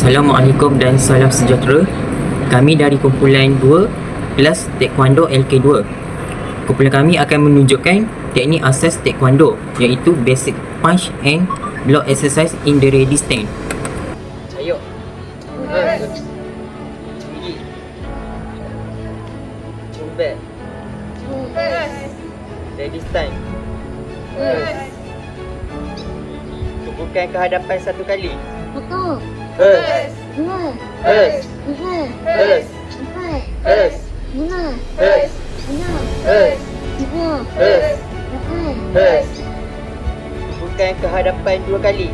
Assalamualaikum dan salam sejahtera. Kami dari kumpulan 2 kelas Taekwondo LK2. Kumpulan kami akan menunjukkan teknik asas Taekwondo, iaitu basic punch and block exercise in the ready stand. Ayo. Gigi. Cumbek. Ready stand. Tubuhkan ke hadapan satu kali. Satu, dua, tiga, empat, lima, enam, tujuh, lapan. Tubuhkan ke hadapan dua kali.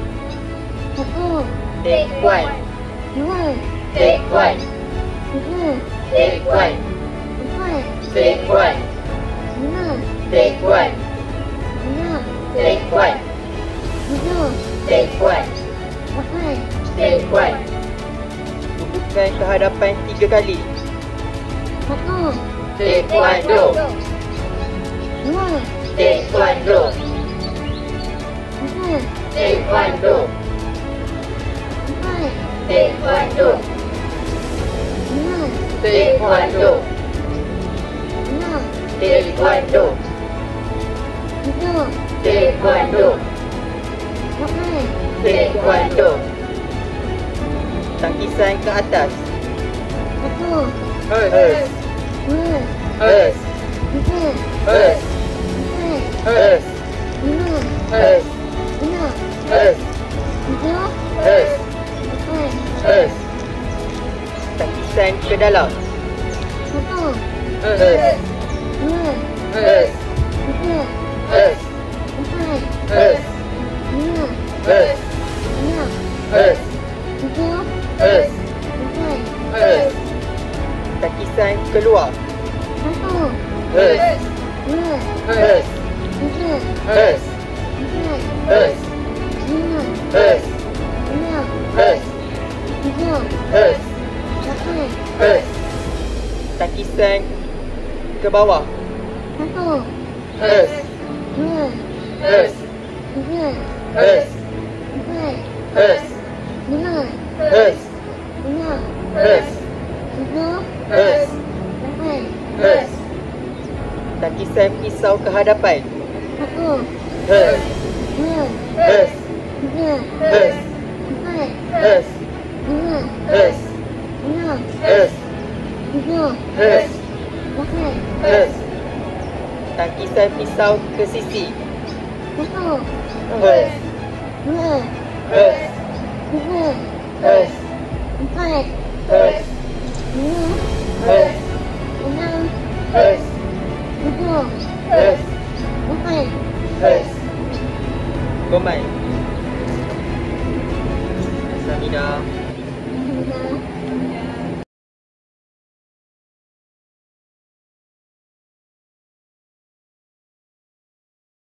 Satu, Take one. dua, Take one. tiga, Take one. empat, Take one. lima, Take one. enam, Take one. tujuh, Take one. lapan. Take one. Tubuhkan ke hadapan tiga kali. Satu, Taekwondo. dua, Taekwondo. tiga, Taekwondo. empat, Taekwondo. lima, Taekwondo. enam, Taekwondo. tujuh, Taekwondo. lapan. Taekwondo. Tangkisan ke atas. Satu, Hers. dua, Hers. tiga, Hers. empat, Hers. lima, Hers. enam, Hers. tujuh, Hers. lapan. Hers. Tangkisan ke dalam. Satu, Hers. dua, Hers. tiga, Hers. empat, Hers. lima, Hers. enam, Hers. tujuh, Hers. lapan. Hers. Tangkisan keluar. Satu, Hers. dua, Hers. tiga, Hers. empat, Hers. lima, Hers. enam, Hers. tujuh, Hers. lapan. Hers. Tangkisan ke bawah. Satu, Hers. dua, Hers. tiga, Hers. empat, Hers. lima, Hers. enam, Hers. tujuh, Hers. lapan. Hers. Tangkisan pisau ke hadapan. Satu, Hers. dua, Hers. tiga, Hers. empat, Hers. lima, Hers. enam, Hers. tujuh, Hers. lapan. Hers. Tangkisan pisau ke sisi. Satu, Hers. dua, Hers. tiga, Hers. empat, Hers. lima, Hers. enam, Hers. tujuh, Hers. lapan. Hers. Gomai. Samida.